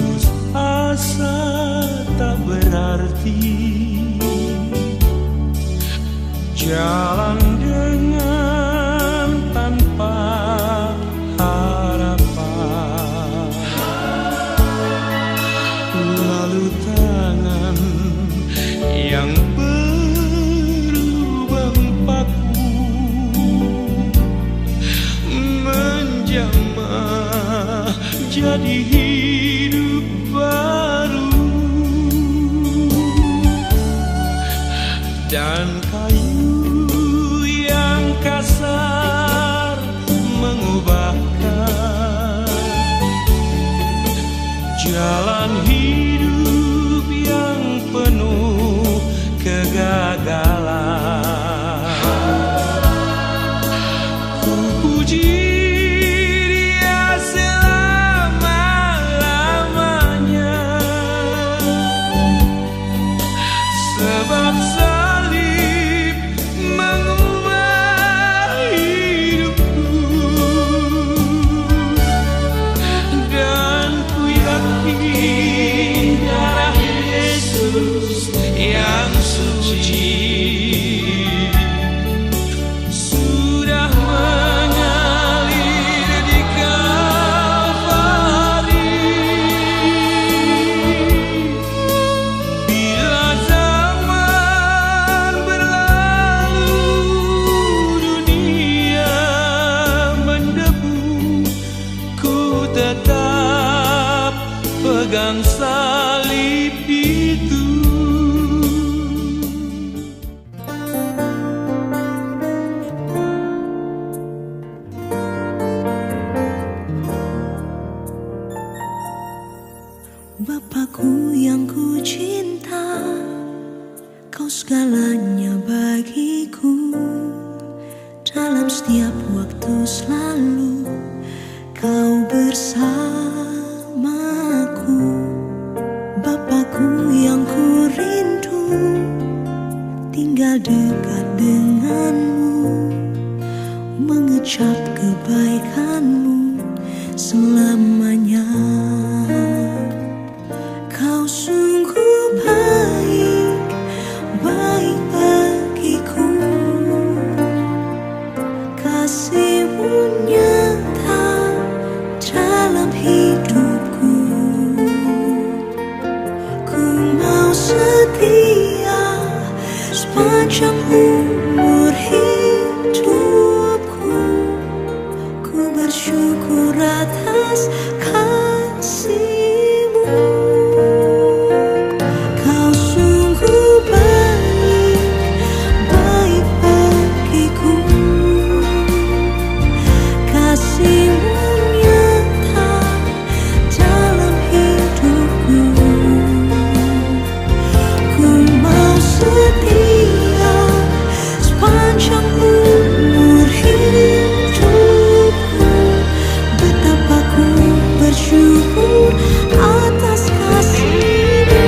putus asa tak berarti, jalan dengan tanpa harapan, lalu tangan yang berlubang paku menjamah jadi hidup baru, dan kayu yang kasar mengubahkan jalan hidup yang penuh kegagalan. Ku puji Dia selama-lamanya, sebab salib mengubah hidupku, dan ku yakin darah Yesus yang suci sudah mengalir di Kalvari. Bila zaman berlalu, dunia mendebu, ku tetap pegang salib itu. Bapakku yang ku cinta, Kau segalanya bagiku. Dalam setiap waktu selalu Kau bersamaku. Bapakku yang ku rindu, tinggal dekat denganmu, mengecap kebaikanmu selamanya. Kau sungguh baik, baik bagiku. Kasih-Mu nyata dalam hidupku. Ku mau setia sepanjang umur hidupku. Ku bersyukur atas kasih-Mu. Kau sungguh baik, baik bagiku. Kasih-Mu nyata dalam hidupku. Ku mau setia sepanjang umur hidupku. Betapa ku bersyukur atas kasih-Mu.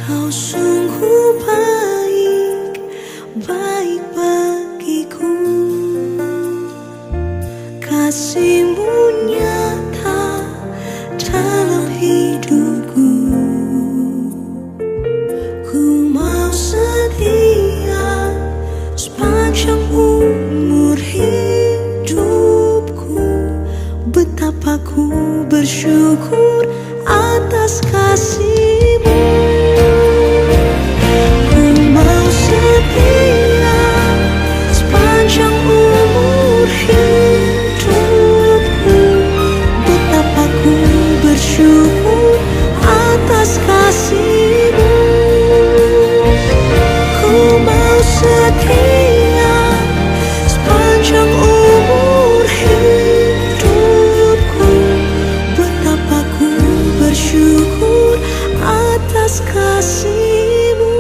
Kau sungguh baik, baik bagiku. Kasih-Mu nyata dalam hidupku. Ku mau setia sepanjang umur hidupku. Betapa ku bersyukur atas kasih-Mu. Ku mau setia sepanjang umur hidupku. Betapa ku bersyukur atas kasih-Mu. Ku mau setia sepanjang umur hidupku. Betapa ku bersyukur atas kasih-Mu.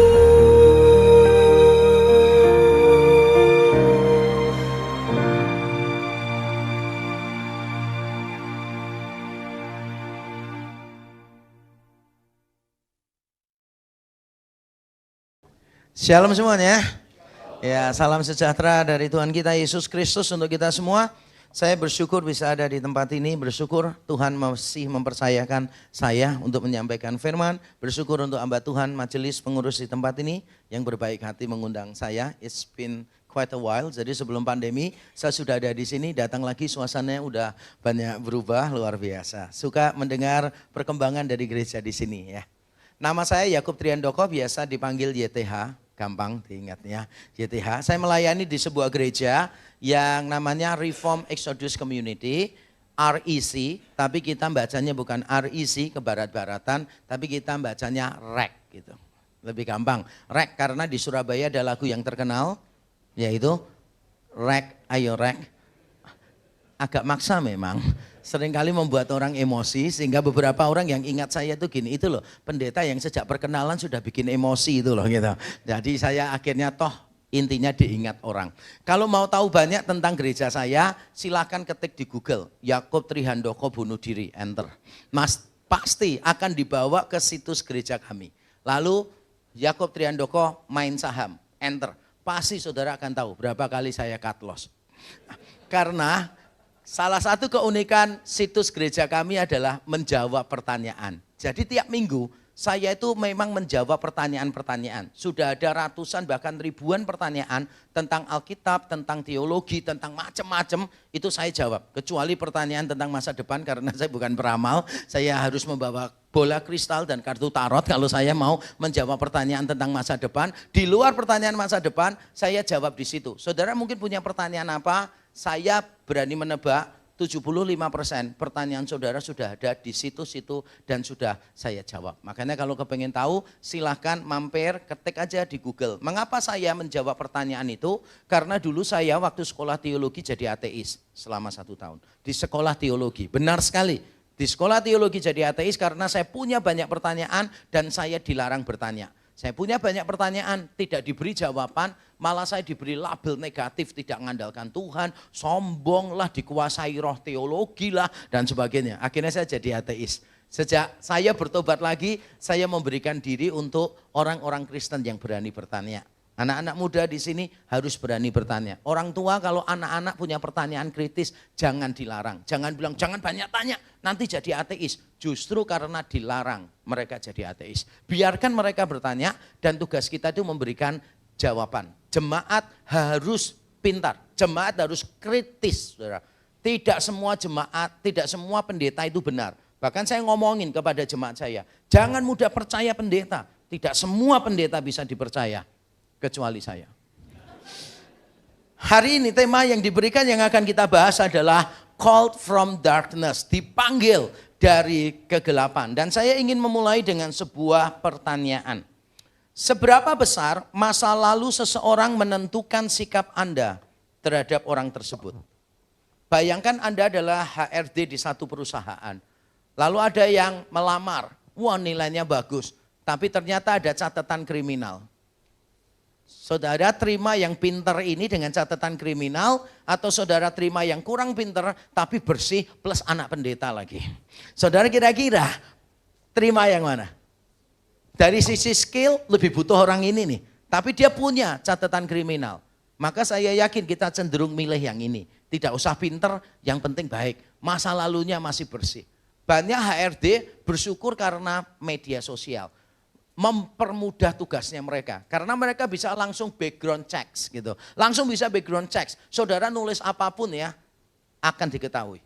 Shalom semuanya. Ya, salam sejahtera dari Tuhan kita Yesus Kristus untuk kita semua. Saya bersyukur bisa ada di tempat ini, bersyukur Tuhan masih mempercayakan saya untuk menyampaikan firman. Bersyukur untuk hamba Tuhan, majelis pengurus di tempat ini yang berbaik hati mengundang saya. It's been quite a while, jadi sebelum pandemi saya sudah ada di sini, datang lagi suasananya udah banyak berubah, luar biasa. Suka mendengar perkembangan dari gereja di sini ya. Nama saya Yakub Triandoko, biasa dipanggil YTH. Gampang diingatnya, YTH. Saya melayani di sebuah gereja yang namanya Reform Exodus Community, REC, tapi kita bacanya bukan REC kebarat-baratan, tapi kita bacanya REC gitu. Lebih gampang, REC karena di Surabaya ada lagu yang terkenal, yaitu REC, ayo REC. Agak maksa memang, seringkali membuat orang emosi sehingga beberapa orang yang ingat saya itu gini, itu loh pendeta yang sejak perkenalan sudah bikin emosi itu loh gitu. Jadi saya akhirnya toh intinya diingat orang. Kalau mau tahu banyak tentang gereja saya, silakan ketik di Google, Yakub Trihandoko bunuh diri, enter. Mas pasti akan dibawa ke situs gereja kami. Lalu Yakub Trihandoko main saham, enter. Pasti saudara akan tahu berapa kali saya cut loss. Karena salah satu keunikan situs gereja kami adalah menjawab pertanyaan. Jadi tiap minggu saya itu memang menjawab pertanyaan-pertanyaan. Sudah ada ratusan bahkan ribuan pertanyaan tentang Alkitab, tentang teologi, tentang macam-macam itu saya jawab. Kecuali pertanyaan tentang masa depan karena saya bukan peramal, saya harus membawa bola kristal dan kartu tarot kalau saya mau menjawab pertanyaan tentang masa depan. Di luar pertanyaan masa depan saya jawab di situ. Saudara mungkin punya pertanyaan apa? Saya berani menebak 75% pertanyaan saudara sudah ada di situs-situ dan sudah saya jawab. Makanya kalau kepengen tahu silahkan mampir ketik aja di Google. Mengapa saya menjawab pertanyaan itu? Karena dulu saya waktu sekolah teologi jadi ateis selama 1 tahun. Di sekolah teologi, benar sekali. Di sekolah teologi jadi ateis karena saya punya banyak pertanyaan dan saya dilarang bertanya. Saya punya banyak pertanyaan, tidak diberi jawaban, malah saya diberi label negatif, tidak mengandalkan Tuhan, sombong lah, dikuasai roh teologi lah, dan sebagainya. Akhirnya saya jadi ateis. Sejak saya bertobat lagi, saya memberikan diri untuk orang-orang Kristen yang berani bertanya. Anak-anak muda di sini harus berani bertanya. Orang tua kalau anak-anak punya pertanyaan kritis, jangan dilarang. Jangan bilang, jangan banyak tanya, nanti jadi ateis. Justru karena dilarang, mereka jadi ateis. Biarkan mereka bertanya dan tugas kita itu memberikan jawaban. Jemaat harus pintar, jemaat harus kritis. Saudara. Tidak semua jemaat, tidak semua pendeta itu benar. Bahkan saya ngomongin kepada jemaat saya, jangan mudah percaya pendeta. Tidak semua pendeta bisa dipercaya. Kecuali saya. Hari ini tema yang diberikan yang akan kita bahas adalah called from darkness, dipanggil dari kegelapan. Dan saya ingin memulai dengan sebuah pertanyaan. Seberapa besar masa lalu seseorang menentukan sikap Anda terhadap orang tersebut? Bayangkan Anda adalah HRD di satu perusahaan. Lalu ada yang melamar, wah nilainya bagus, tapi ternyata ada catatan kriminal. Saudara terima yang pinter ini dengan catatan kriminal atau saudara terima yang kurang pinter tapi bersih plus anak pendeta lagi. Saudara kira-kira terima yang mana? Dari sisi skill lebih butuh orang ini nih. Tapi dia punya catatan kriminal. Maka saya yakin kita cenderung milih yang ini. Tidak usah pinter, yang penting baik. Masa lalunya masih bersih. Banyak HRD bersyukur karena media sosial. Mempermudah tugasnya mereka. Karena mereka bisa langsung background checks gitu. Langsung bisa background checks. Saudara nulis apapun ya akan diketahui.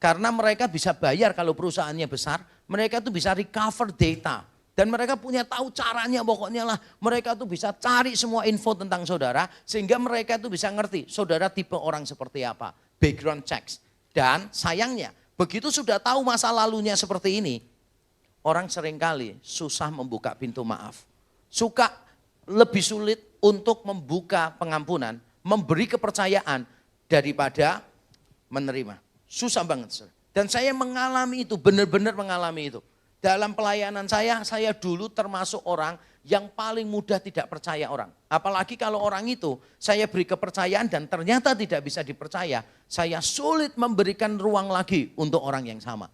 Karena mereka bisa bayar kalau perusahaannya besar. Mereka tuh bisa recover data. Dan mereka punya tahu caranya pokoknya lah. Mereka tuh bisa cari semua info tentang saudara. Sehingga mereka tuh bisa ngerti saudara tipe orang seperti apa. Background checks. Dan sayangnya begitu sudah tahu masa lalunya seperti ini. Orang seringkali susah membuka pintu maaf. Suka lebih sulit untuk membuka pengampunan, memberi kepercayaan daripada menerima. Susah banget. Dan saya mengalami itu, benar-benar mengalami itu. Dalam pelayanan saya dulu termasuk orang yang paling mudah tidak percaya orang. Apalagi kalau orang itu saya beri kepercayaan dan ternyata tidak bisa dipercaya, saya sulit memberikan ruang lagi untuk orang yang sama.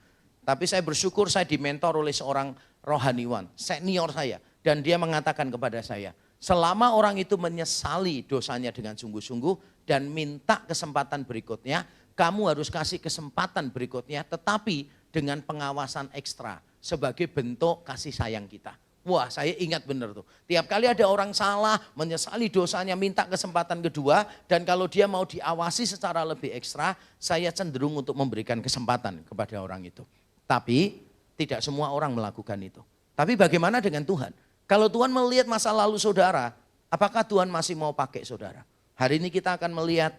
Tapi saya bersyukur saya dimentor oleh seorang rohaniwan, senior saya. Dan dia mengatakan kepada saya, Selama orang itu menyesali dosanya dengan sungguh-sungguh dan minta kesempatan berikutnya, kamu harus kasih kesempatan berikutnya tetapi dengan pengawasan ekstra sebagai bentuk kasih sayang kita. Wah, saya ingat benar tuh. Tiap kali ada orang salah, menyesali dosanya, minta kesempatan kedua. Dan kalau dia mau diawasi secara lebih ekstra, saya cenderung untuk memberikan kesempatan kepada orang itu. Tapi tidak semua orang melakukan itu. Tapi bagaimana dengan Tuhan? Kalau Tuhan melihat masa lalu saudara, apakah Tuhan masih mau pakai saudara? Hari ini kita akan melihat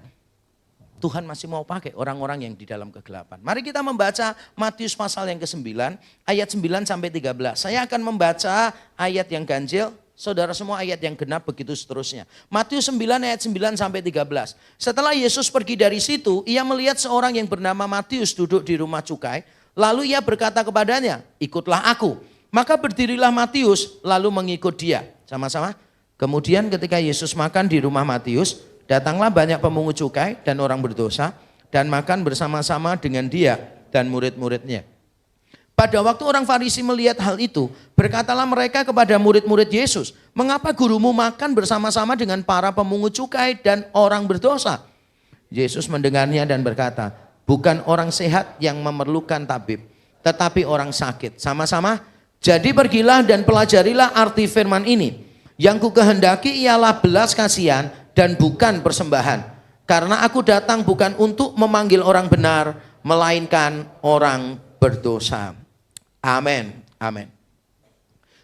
Tuhan masih mau pakai orang-orang yang di dalam kegelapan. Mari kita membaca Matius pasal yang ke-9, ayat 9 sampai 13. Saya akan membaca ayat yang ganjil, saudara semua ayat yang genap, begitu seterusnya. Matius 9 ayat 9 sampai 13. Setelah Yesus pergi dari situ, ia melihat seorang yang bernama Matius duduk di rumah cukai. Lalu ia berkata kepadanya, ikutlah aku. Maka berdirilah Matius, lalu mengikut dia. Sama-sama. Kemudian ketika Yesus makan di rumah Matius, datanglah banyak pemungut cukai dan orang berdosa dan makan bersama-sama dengan dia dan murid-muridnya. Pada waktu orang Farisi melihat hal itu, berkatalah mereka kepada murid-murid Yesus, mengapa gurumu makan bersama-sama dengan para pemungut cukai dan orang berdosa? Yesus mendengarnya dan berkata, bukan orang sehat yang memerlukan tabib, tetapi orang sakit. Sama-sama, jadi pergilah dan pelajarilah arti firman ini. Yang ku kehendaki ialah belas kasihan dan bukan persembahan. Karena aku datang bukan untuk memanggil orang benar, melainkan orang berdosa. Amin. Amin.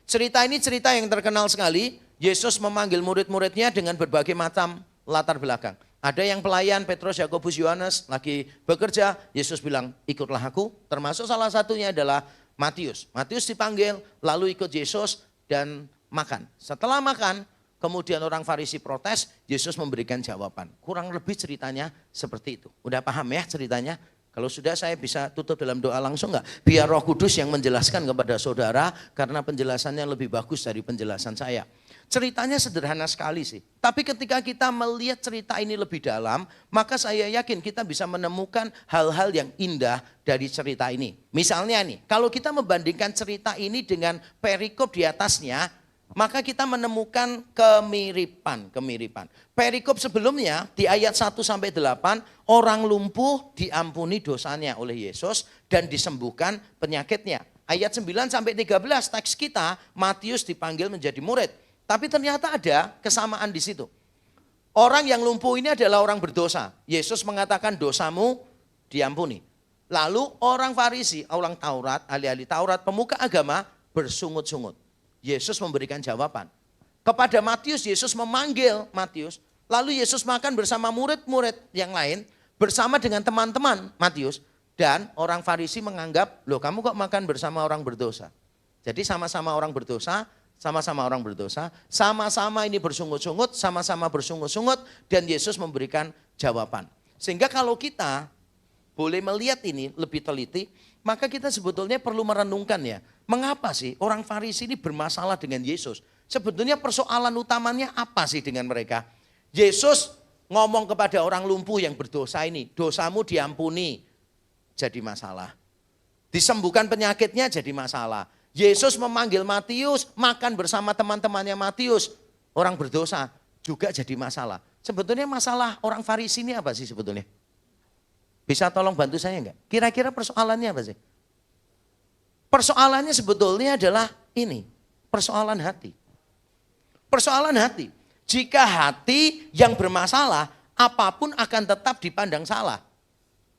Cerita ini cerita yang terkenal sekali. Yesus memanggil murid-muridnya dengan berbagai macam latar belakang. Ada yang pelayan, Petrus, Yakobus, Yohanes lagi bekerja. Yesus bilang, ikutlah aku. Termasuk salah satunya adalah Matius. Matius dipanggil, lalu ikut Yesus dan makan. Setelah makan, kemudian orang Farisi protes, Yesus memberikan jawaban. Kurang lebih ceritanya seperti itu. Udah paham ya ceritanya? Kalau sudah saya bisa tutup dalam doa langsung enggak? Biar Roh Kudus yang menjelaskan kepada saudara, karena penjelasannya lebih bagus dari penjelasan saya. Ceritanya sederhana sekali sih. Tapi ketika kita melihat cerita ini lebih dalam, maka saya yakin kita bisa menemukan hal-hal yang indah dari cerita ini. Misalnya nih, kalau kita membandingkan cerita ini dengan perikop di atasnya, maka kita menemukan kemiripan. Perikop sebelumnya di ayat 1 sampai 8, orang lumpuh diampuni dosanya oleh Yesus dan disembuhkan penyakitnya. Ayat 9 sampai 13 teks kita, Matius dipanggil menjadi murid. Tapi ternyata ada kesamaan di situ. Orang yang lumpuh ini adalah orang berdosa. Yesus mengatakan dosamu diampuni. Lalu orang Farisi, orang Taurat, ahli-ahli Taurat, pemuka agama bersungut-sungut. Yesus memberikan jawaban. Kepada Matius, Yesus memanggil Matius. Lalu Yesus makan bersama murid-murid yang lain. Bersama dengan teman-teman Matius. Dan orang Farisi menganggap, loh kamu kok makan bersama orang berdosa? Jadi sama-sama orang berdosa, sama-sama ini bersungut-sungut, sama-sama bersungut-sungut. Dan Yesus memberikan jawaban. Sehingga kalau kita boleh melihat ini lebih teliti, maka kita sebetulnya perlu merenungkan ya. Mengapa sih orang Farisi ini bermasalah dengan Yesus? Sebetulnya persoalan utamanya apa sih dengan mereka? Yesus ngomong kepada orang lumpuh yang berdosa ini, dosamu diampuni, jadi masalah. Disembuhkan penyakitnya jadi masalah. Yesus memanggil Matius, makan bersama teman-temannya Matius, orang berdosa juga jadi masalah. Sebetulnya masalah orang Farisi ini apa sih sebetulnya? Bisa tolong bantu saya enggak? Kira-kira persoalannya apa sih? Persoalannya sebetulnya adalah ini, persoalan hati. Persoalan hati. Jika hati yang bermasalah, apapun akan tetap dipandang salah.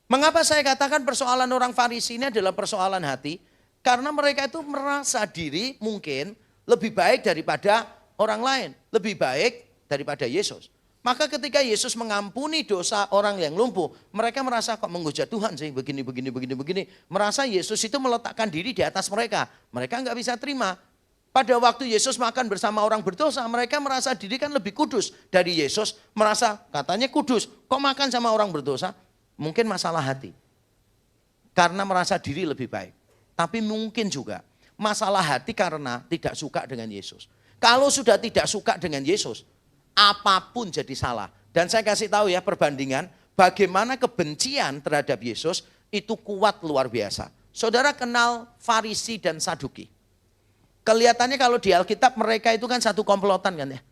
Mengapa saya katakan persoalan orang Farisi ini adalah persoalan hati? Karena mereka itu merasa diri mungkin lebih baik daripada orang lain. Lebih baik daripada Yesus. Maka ketika Yesus mengampuni dosa orang yang lumpuh, mereka merasa kok menghujat Tuhan sih begini. Merasa Yesus itu meletakkan diri di atas mereka. Mereka nggak bisa terima. Pada waktu Yesus makan bersama orang berdosa, mereka merasa diri kan lebih kudus dari Yesus. Merasa katanya kudus, kok makan sama orang berdosa? Mungkin masalah hati. Karena merasa diri lebih baik. Tapi mungkin juga masalah hati karena tidak suka dengan Yesus. Kalau sudah tidak suka dengan Yesus, apapun jadi salah. Dan saya kasih tahu ya perbandingan bagaimana kebencian terhadap Yesus itu kuat luar biasa. Saudara kenal Farisi dan Saduki. Kelihatannya kalau di Alkitab mereka itu kan satu komplotan kan ya.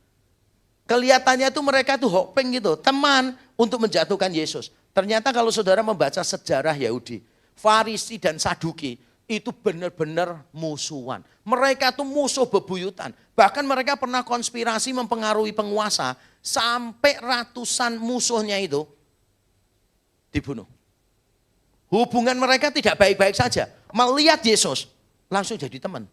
Kelihatannya tuh mereka tuh hoping gitu, teman untuk menjatuhkan Yesus. Ternyata kalau saudara membaca sejarah Yahudi, Farisi dan Saduki itu benar-benar musuhan. Mereka tuh musuh bebuyutan. Bahkan mereka pernah konspirasi mempengaruhi penguasa sampai ratusan musuhnya itu dibunuh. Hubungan mereka tidak baik-baik saja. Melihat Yesus langsung jadi teman.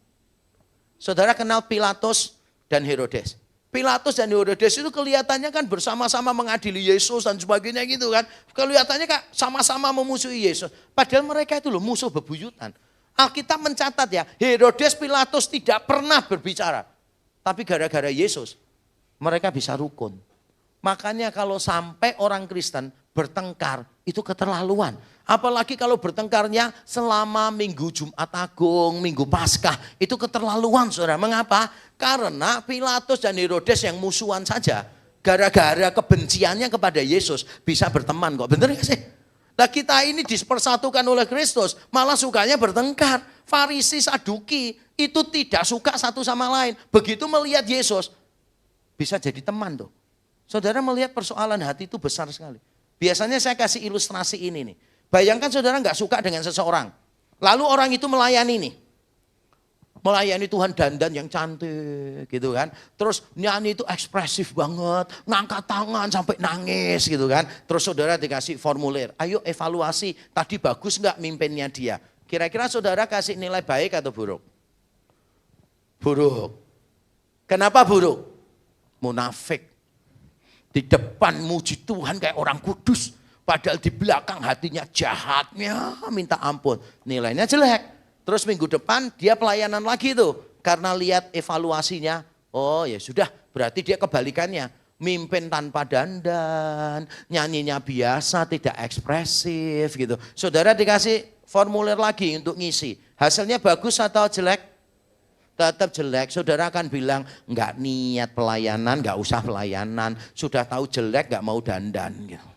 Saudara kenal Pilatus dan Herodes. Pilatus dan Herodes itu kelihatannya kan bersama-sama mengadili Yesus dan sebagainya gitu kan. Kelihatannya kan sama-sama memusuhi Yesus. Padahal mereka itu loh musuh bebuyutan. Alkitab mencatat ya, Herodes, Pilatus tidak pernah berbicara. Tapi gara-gara Yesus, mereka bisa rukun. Makanya kalau sampai orang Kristen bertengkar, itu keterlaluan. Apalagi kalau bertengkarnya selama Minggu Jumat Agung, Minggu Paskah, itu keterlaluan saudara. Mengapa? Karena Pilatus dan Herodes yang musuhan saja, gara-gara kebenciannya kepada Yesus bisa berteman kok. Bener gak sih? Nah kita ini dipersatukan oleh Kristus, malah sukanya bertengkar. Farisi, Saduki itu tidak suka satu sama lain. Begitu melihat Yesus, bisa jadi teman tuh. Saudara melihat persoalan hati itu besar sekali. Biasanya saya kasih ilustrasi ini nih. Bayangkan saudara nggak suka dengan seseorang. Lalu orang itu melayani nih. Melayani Tuhan dandan yang cantik gitu kan. Terus nyanyi itu ekspresif banget. Ngangkat tangan sampai nangis gitu kan. Terus saudara dikasih formulir. Ayo evaluasi tadi bagus nggak mimpinnya dia. Kira-kira saudara kasih nilai baik atau buruk? Buruk. Kenapa buruk? Munafik. Di depan muji Tuhan kayak orang kudus. Padahal di belakang hatinya jahatnya minta ampun. Nilainya jelek. Terus minggu depan dia pelayanan lagi tuh. Karena lihat evaluasinya. Oh ya sudah berarti dia kebalikannya. Mimpin tanpa dandan. Nyanyinya biasa tidak ekspresif gitu. Saudara dikasih formulir lagi untuk ngisi. Hasilnya bagus atau jelek? Tetap jelek, saudara akan bilang nggak niat pelayanan, nggak usah pelayanan, sudah tahu jelek nggak mau dandan. Gitu.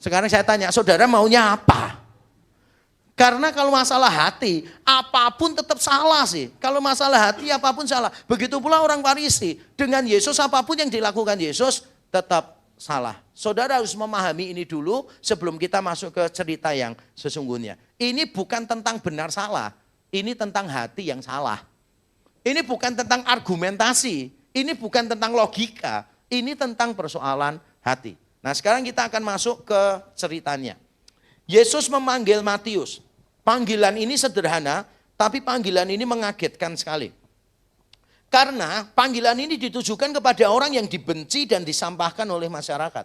Sekarang saya tanya, saudara maunya apa? Karena kalau masalah hati, apapun tetap salah sih. Kalau masalah hati, apapun salah. Begitu pula orang Farisi, dengan Yesus apapun yang dilakukan Yesus tetap salah. Saudara harus memahami ini dulu sebelum kita masuk ke cerita yang sesungguhnya. Ini bukan tentang benar salah, ini tentang hati yang salah. Ini bukan tentang argumentasi, ini bukan tentang logika, ini tentang persoalan hati. Nah sekarang kita akan masuk ke ceritanya. Yesus memanggil Matius. Panggilan ini sederhana, tapi panggilan ini mengagetkan sekali. Karena panggilan ini ditujukan kepada orang yang dibenci dan disampahkan oleh masyarakat.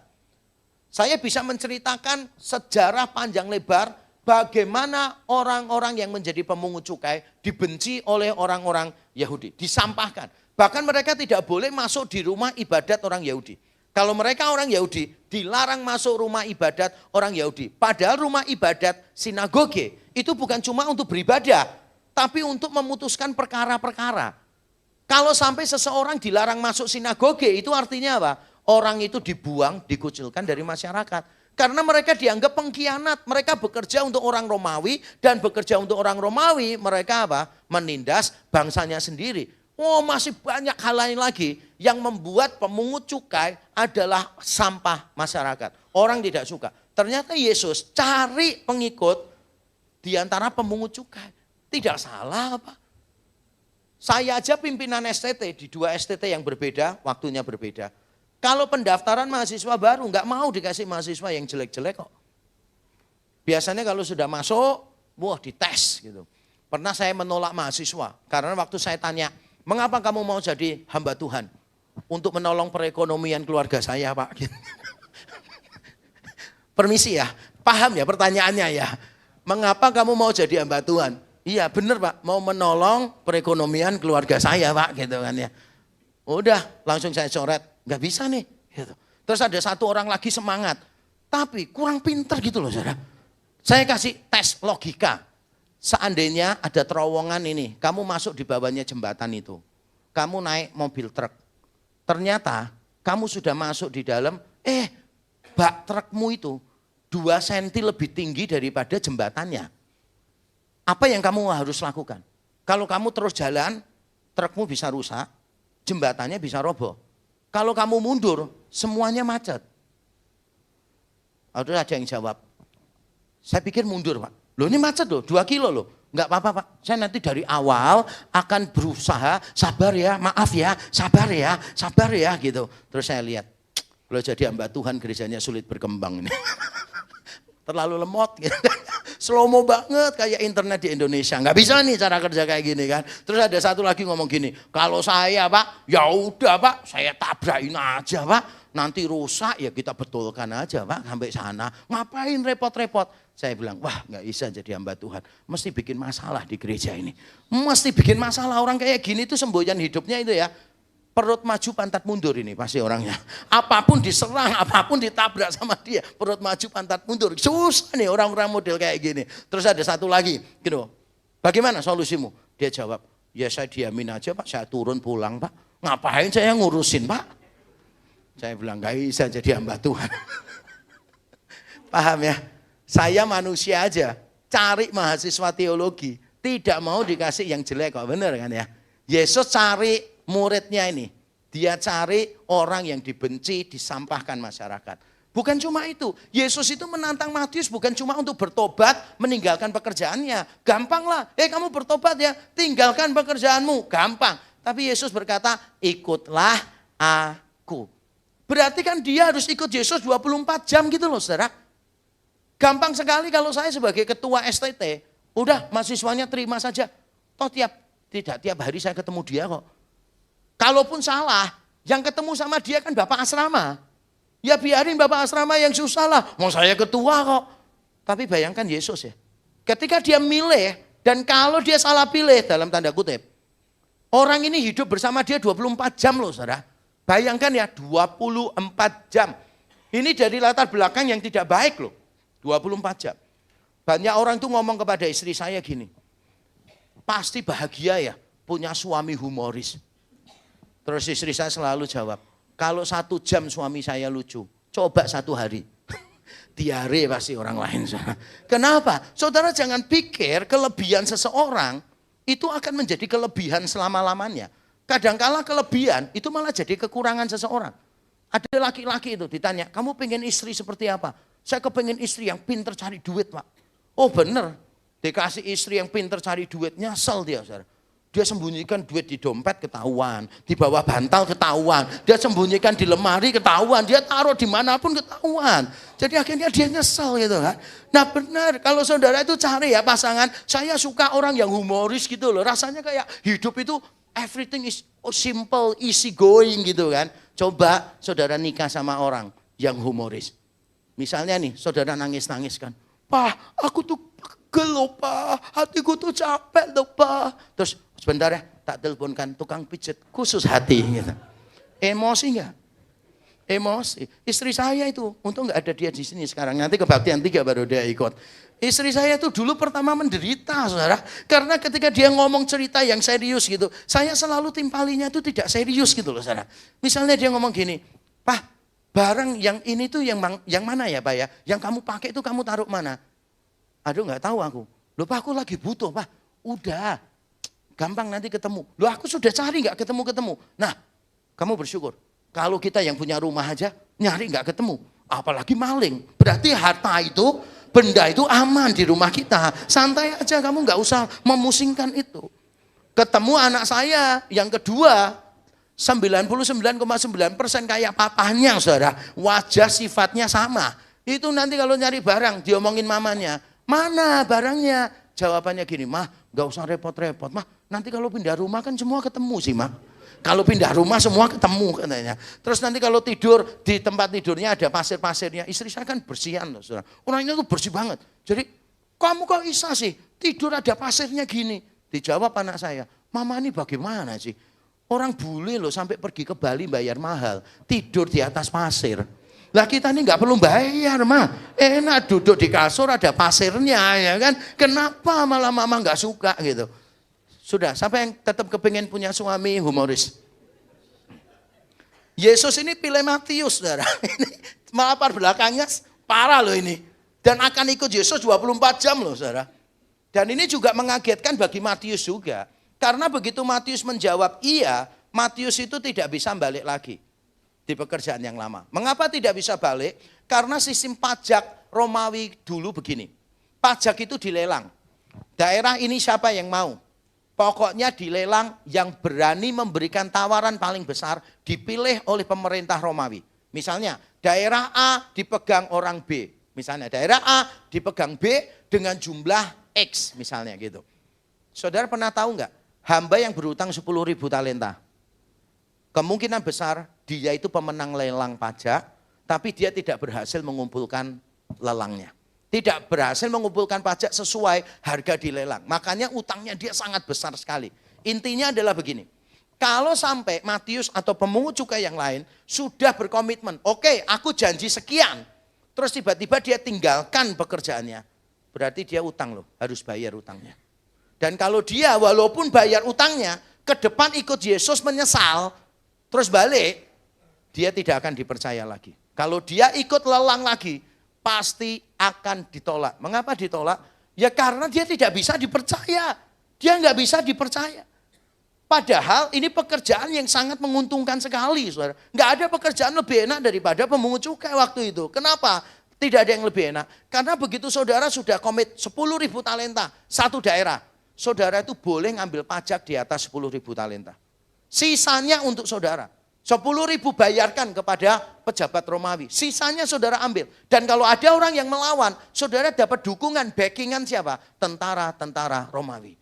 Saya bisa menceritakan sejarah panjang lebar bagaimana orang-orang yang menjadi pemungut cukai dibenci oleh orang-orang Yahudi, disampahkan. Bahkan mereka tidak boleh masuk di rumah ibadat orang Yahudi. Kalau mereka orang Yahudi, dilarang masuk rumah ibadat orang Yahudi. Padahal rumah ibadat sinagoge itu bukan cuma untuk beribadah, tapi untuk memutuskan perkara-perkara. Kalau sampai seseorang dilarang masuk sinagoge, itu artinya apa? Orang itu dibuang, dikucilkan dari masyarakat. Karena mereka dianggap pengkhianat, mereka bekerja untuk orang Romawi dan bekerja untuk orang Romawi mereka apa? Menindas bangsanya sendiri. Oh masih banyak hal lain lagi yang membuat pemungut cukai adalah sampah masyarakat. Orang tidak suka. Ternyata Yesus cari pengikut di antara pemungut cukai. Tidak salah apa? Saya aja pimpinan STT di 2 STT yang berbeda, waktunya berbeda. Kalau pendaftaran mahasiswa baru nggak mau dikasih mahasiswa yang jelek-jelek kok. Biasanya kalau sudah masuk, wah dites gitu. Pernah saya menolak mahasiswa karena waktu saya tanya, mengapa kamu mau jadi hamba Tuhan? Untuk menolong perekonomian keluarga saya Pak. Permisi ya, paham ya pertanyaannya ya. Mengapa kamu mau jadi hamba Tuhan? Iya benar Pak, mau menolong perekonomian keluarga saya Pak gitu kan ya. Udah langsung saya coret. Nggak bisa nih. Gitu. Terus ada satu orang lagi semangat. Tapi kurang pinter gitu loh saudara. Saya kasih tes logika. Seandainya ada terowongan ini. Kamu masuk di bawahnya jembatan itu. Kamu naik mobil truk. Ternyata kamu sudah masuk di dalam. Bak trukmu itu 2 senti lebih tinggi daripada jembatannya. Apa yang kamu harus lakukan? Kalau kamu terus jalan, trukmu bisa rusak. Jembatannya bisa roboh. Kalau kamu mundur, semuanya macet. Lalu ada yang jawab, saya pikir mundur Pak. Loh ini macet loh, 2 kilo loh. Enggak apa-apa Pak, saya nanti dari awal akan berusaha, sabar ya, maaf ya, sabar ya gitu. Terus saya lihat, kalau jadi hamba Tuhan gerejanya sulit berkembang ini. Terlalu lemot gitu. Slow-mo banget kayak internet di Indonesia. Nggak bisa nih cara kerja kayak gini kan. Terus ada satu lagi ngomong gini, kalau saya Pak, ya udah Pak, saya tabrakin aja Pak. Nanti rusak ya kita betulkan aja Pak sampai sana. Ngapain repot-repot? Saya bilang, wah nggak bisa jadi hamba Tuhan. Mesti bikin masalah di gereja ini. Mesti bikin masalah, orang kayak gini tuh semboyan hidupnya itu ya. Perut maju pantat mundur ini pasti orangnya. Apapun diserang, apapun ditabrak sama dia. Perut maju pantat mundur. Susah nih orang-orang model kayak gini. Terus ada satu lagi, gitu. Bagaimana solusimu? Dia jawab, ya saya diamin aja Pak, saya turun pulang Pak. Ngapain saya ngurusin Pak? Saya bilang, gak bisa jadi hamba Tuhan. Paham ya? Saya manusia aja, cari mahasiswa teologi. Tidak mau dikasih yang jelek kok, bener kan ya? Yesus cari muridnya ini. Dia cari orang yang dibenci, disampahkan masyarakat. Bukan cuma itu, Yesus itu menantang Matius bukan cuma untuk bertobat, meninggalkan pekerjaannya. Gampang lah, kamu bertobat ya, tinggalkan pekerjaanmu, gampang. Tapi Yesus berkata, ikutlah aku. Berarti kan dia harus ikut Yesus 24 jam gitu loh saudara. Gampang sekali kalau saya sebagai ketua STT, udah mahasiswanya terima saja. Toh tidak tiap hari saya ketemu dia kok. Kalaupun salah, yang ketemu sama dia kan bapak asrama. Ya biarin bapak asrama yang susah lah, mau saya ketua kok. Tapi bayangkan Yesus ya, ketika dia milih dan kalau dia salah pilih dalam tanda kutip, orang ini hidup bersama dia 24 jam loh saudara. Bayangkan ya 24 jam. Ini dari latar belakang yang tidak baik loh. 24 jam. Banyak orang tuh ngomong kepada istri saya gini, pasti bahagia ya punya suami humoris. Terus istri saya selalu jawab, kalau 1 jam suami saya lucu, coba 1 hari. Diare pasti orang lain. Kenapa? Saudara jangan pikir kelebihan seseorang itu akan menjadi kelebihan selama-lamanya. Kadangkala kelebihan itu malah jadi kekurangan seseorang. Ada laki-laki itu ditanya, kamu pengen istri seperti apa? Saya kepengen istri yang pinter cari duit Pak. Oh bener, dikasih istri yang pinter cari duit, nyesel dia saudara. Dia sembunyikan duit di dompet ketahuan, di bawah bantal ketahuan, dia sembunyikan di lemari ketahuan, dia taruh dimanapun ketahuan. Jadi akhirnya dia nyesel gitu kan. Nah benar, kalau saudara itu cari ya pasangan, saya suka orang yang humoris gitu loh. Rasanya kayak hidup itu everything is simple, easy going gitu kan. Coba saudara nikah sama orang yang humoris. Misalnya nih, saudara nangis-nangis kan. Pak, aku tuh pegel loh Pak, hatiku tuh capek loh Pak. Terus sebentar ya, tak teleponkan tukang pijet khusus hati. Gitu. Emosi enggak? Emosi. Istri saya itu, untung enggak ada dia di sini sekarang. Nanti kebaktian 3 baru dia ikut. Istri saya tuh dulu pertama menderita saudara. Karena ketika dia ngomong cerita yang serius gitu, saya selalu timpalinya itu tidak serius gitu loh saudara. Misalnya dia ngomong gini, Pak, barang yang ini tuh yang mana ya Pak ya? Yang kamu pakai itu kamu taruh mana? Aduh nggak tahu aku. Loh Pak aku lagi butuh Pak. Udah, gampang nanti ketemu. Loh aku sudah cari nggak ketemu-ketemu. Nah, kamu bersyukur. Kalau kita yang punya rumah aja nyari nggak ketemu. Apalagi maling. Berarti harta itu, benda itu aman di rumah kita. Santai aja kamu nggak usah memusingkan itu. Ketemu anak saya yang kedua. 99,9% kayak papahnya saudara. Wajah sifatnya sama. Itu nanti kalau nyari barang diomongin mamanya. Mana barangnya? Jawabannya gini, mah gak usah repot-repot. Mah nanti kalau pindah rumah kan semua ketemu sih mah. Kalau pindah rumah semua ketemu katanya. Terus nanti kalau tidur di tempat tidurnya ada pasir-pasirnya. Istri saya kan bersihan loh saudara. Orangnya tuh bersih banget. Jadi kamu kok bisa sih tidur ada pasirnya gini? Dijawab anak saya, mama ini bagaimana sih? Orang bule loh sampai pergi ke Bali bayar mahal, tidur di atas pasir. Lah kita ini nggak perlu bayar mah, enak duduk di kasur ada pasirnya ya kan. Kenapa malah mama nggak suka gitu? Sudah, siapa yang tetap kepingin punya suami humoris? Yesus ini pilih Matius saudara. Ini latar belakangnya parah loh ini. Dan akan ikut Yesus 24 jam loh saudara. Dan ini juga mengagetkan bagi Matius juga. Karena begitu Matius menjawab iya, Matius itu tidak bisa balik lagi. di pekerjaan yang lama. Mengapa tidak bisa balik? Karena sistem pajak Romawi dulu begini. Pajak itu dilelang. Daerah ini siapa yang mau? Pokoknya dilelang yang berani memberikan tawaran paling besar dipilih oleh pemerintah Romawi. Misalnya daerah A dipegang orang B. Misalnya daerah A dipegang B dengan jumlah X misalnya gitu. Saudara pernah tahu nggak? Hamba yang berutang 10.000 talenta. Kemungkinan besar dia itu pemenang lelang pajak, tapi dia tidak berhasil mengumpulkan lelangnya. Tidak berhasil mengumpulkan pajak sesuai harga di lelang. Makanya utangnya dia sangat besar sekali. Intinya adalah begini. Kalau sampai Matius atau pemungut cukai yang lain sudah berkomitmen, oke, aku janji sekian. Terus tiba-tiba dia tinggalkan pekerjaannya. Berarti dia utang loh, harus bayar utangnya. Dan kalau dia walaupun bayar utangnya, ke depan ikut Yesus menyesal, terus balik, dia tidak akan dipercaya lagi. Kalau dia ikut lelang lagi, pasti akan ditolak. Mengapa ditolak? Ya karena dia tidak bisa dipercaya. Dia nggak bisa dipercaya. Padahal ini pekerjaan yang sangat menguntungkan sekali, saudara. Nggak ada pekerjaan lebih enak daripada pemungut cukai waktu itu. Kenapa? Tidak ada yang lebih enak. Karena begitu saudara sudah komit 10.000 talenta, satu daerah. Saudara itu boleh ngambil pajak di atas 10.000 talenta. Sisanya untuk saudara. 10.000 bayarkan kepada pejabat Romawi. Sisanya saudara ambil. Dan kalau ada orang yang melawan, saudara dapat dukungan, backingan siapa? Tentara-tentara Romawi.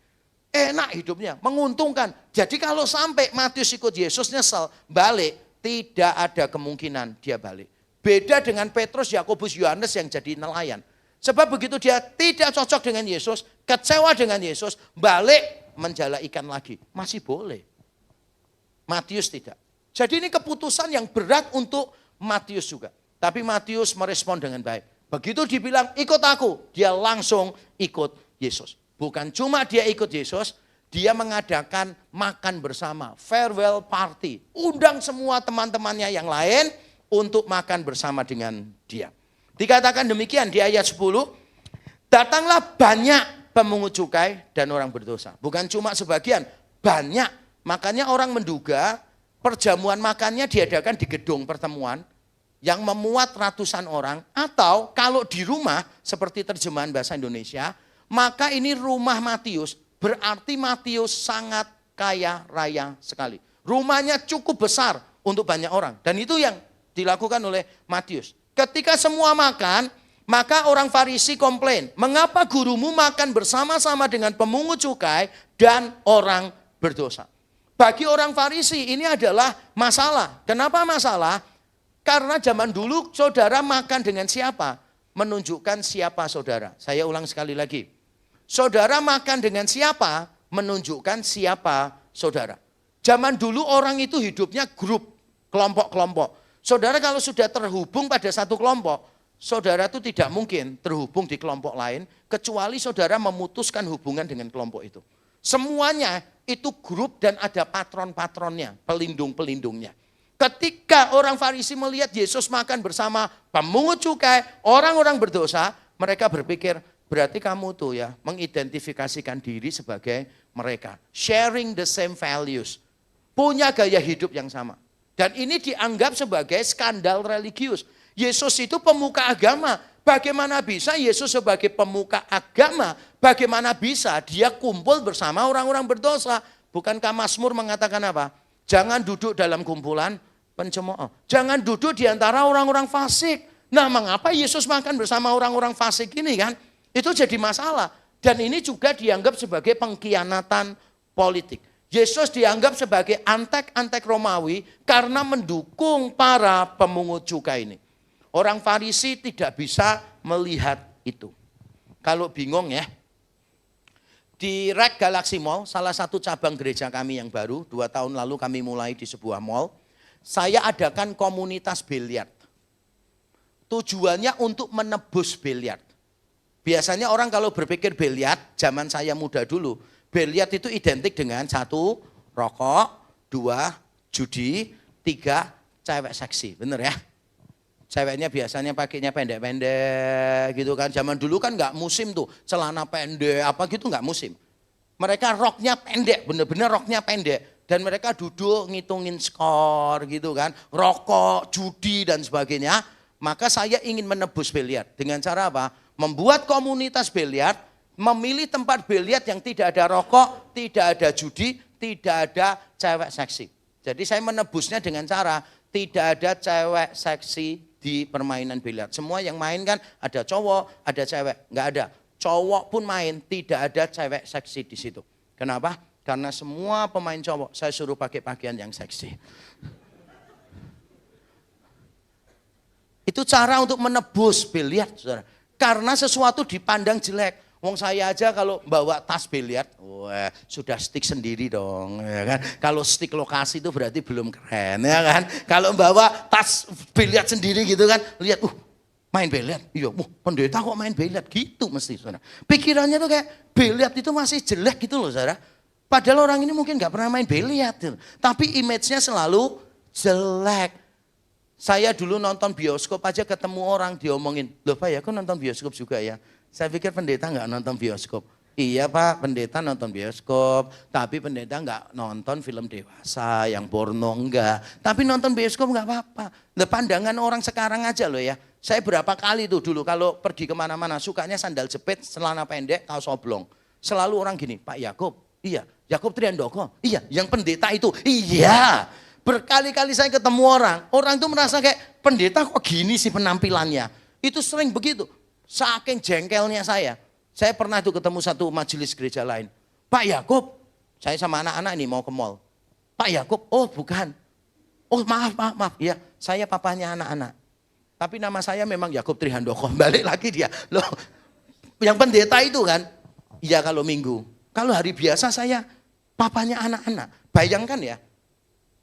Enak hidupnya, menguntungkan. Jadi kalau sampai Matius ikut Yesus nyesel, balik, tidak ada kemungkinan dia balik. Beda dengan Petrus, Yakobus, Yohanes yang jadi nelayan. Sebab begitu dia tidak cocok dengan Yesus, kecewa dengan Yesus, balik menjala ikan lagi. Masih boleh. Matius tidak. Jadi ini keputusan yang berat untuk Matius juga. Tapi Matius merespon dengan baik. Begitu dibilang ikut aku, dia langsung ikut Yesus. Bukan cuma dia ikut Yesus, dia mengadakan makan bersama, farewell party. Undang semua teman-temannya yang lain untuk makan bersama dengan dia. Dikatakan demikian di ayat 10, datanglah banyak pemungut cukai dan orang berdosa. Bukan cuma sebagian, banyak. Makanya orang menduga perjamuan makannya diadakan di gedung pertemuan yang memuat ratusan orang. Atau kalau di rumah, seperti terjemahan bahasa Indonesia, maka ini rumah Matius, berarti Matius sangat kaya raya sekali. Rumahnya cukup besar untuk banyak orang. Dan itu yang dilakukan oleh Matius. Ketika semua makan, maka orang Farisi komplain, mengapa gurumu makan bersama-sama dengan pemungut cukai dan orang berdosa? Bagi orang Farisi ini adalah masalah. Kenapa masalah? Karena zaman dulu saudara makan dengan siapa? Menunjukkan siapa saudara. Saya ulang sekali lagi. Saudara makan dengan siapa? Menunjukkan siapa saudara. Zaman dulu orang itu hidupnya grup, kelompok-kelompok. Saudara kalau sudah terhubung pada satu kelompok, saudara itu tidak mungkin terhubung di kelompok lain, kecuali saudara memutuskan hubungan dengan kelompok itu. Semuanya itu grup dan ada patron-patronnya, pelindung-pelindungnya. Ketika orang Farisi melihat Yesus makan bersama pemungut cukai, orang-orang berdosa, mereka berpikir, berarti kamu tuh ya mengidentifikasikan diri sebagai mereka. Sharing the same values. Punya gaya hidup yang sama. Dan ini dianggap sebagai skandal religius. Yesus itu pemuka agama. Bagaimana bisa Yesus sebagai pemuka agama, bagaimana bisa dia kumpul bersama orang-orang berdosa? Bukankah Mazmur mengatakan apa? Jangan duduk dalam kumpulan pencemooh. Jangan duduk di antara orang-orang fasik. Nah, mengapa Yesus makan bersama orang-orang fasik ini kan? Itu jadi masalah. Dan ini juga dianggap sebagai pengkhianatan politik. Yesus dianggap sebagai antek-antek Romawi karena mendukung para pemungut cukai ini. Orang Farisi tidak bisa melihat itu. Kalau bingung ya, di Rek Galaxy Mall, salah satu cabang gereja kami yang baru, 2 tahun lalu kami mulai di sebuah mall, saya adakan komunitas biliar. Tujuannya untuk menebus biliar. Biasanya orang kalau berpikir biliar, zaman saya muda dulu, biliar itu identik dengan 1, rokok, 2, judi, 3, cewek seksi. Bener ya? Ceweknya biasanya pakainya pendek-pendek gitu kan. Zaman dulu kan nggak musim tuh, celana pendek apa gitu nggak musim. Mereka roknya pendek, bener-bener roknya pendek. Dan mereka duduk ngitungin skor gitu kan, rokok, judi dan sebagainya. Maka saya ingin menebus biliar. Dengan cara apa? Membuat komunitas biliar, memilih tempat biliar yang tidak ada rokok, tidak ada judi, tidak ada cewek seksi. Jadi saya menebusnya dengan cara tidak ada cewek seksi di permainan biliar. Semua yang main kan ada cowok, ada cewek. Enggak ada. Cowok pun main, tidak ada cewek seksi di situ. Kenapa? Karena semua pemain cowok saya suruh pakai pakaian yang seksi. Itu cara untuk menebus biliar, saudara. Karena sesuatu dipandang jelek. Wong saya aja kalau bawa tas biliar, wah sudah stick sendiri dong, ya kan. Kalau stick lokasi itu berarti belum keren, ya kan. Kalau bawa tas biliar sendiri gitu kan, lihat, main biliar, iya, pendeta kok main biliar, gitu mesti, saudara. Pikirannya tuh kayak biliar itu masih jelek gitu loh, saudara. Padahal orang ini mungkin gak pernah main biliar, tapi image-nya selalu jelek. Saya dulu nonton bioskop aja ketemu orang diomongin, loh Pak ya kok nonton bioskop juga ya? Saya pikir pendeta gak nonton bioskop. Iya Pak, pendeta nonton bioskop, tapi pendeta gak nonton film dewasa yang porno, enggak. Tapi nonton bioskop gak apa-apa. Nah, pandangan orang sekarang aja loh ya. Saya berapa kali tuh dulu kalau pergi kemana-mana sukanya sandal jepit, celana pendek, kaos oblong. Selalu orang gini, Pak Yakub, iya. Yakub Triandoko, iya. Yang pendeta itu, iya. Berkali-kali saya ketemu orang tuh merasa kayak pendeta kok gini sih penampilannya. Itu sering begitu. Saking jengkelnya saya pernah tuh ketemu satu majelis gereja lain. Pak Yakub, saya sama anak-anak ini mau ke mall. Pak Yakub, oh bukan. Oh maaf, ya saya papanya anak-anak. Tapi nama saya memang Yakub Trihandoko. Balik lagi dia, loh yang pendeta itu kan, iya kalau minggu. Kalau hari biasa saya papanya anak-anak. Bayangkan ya,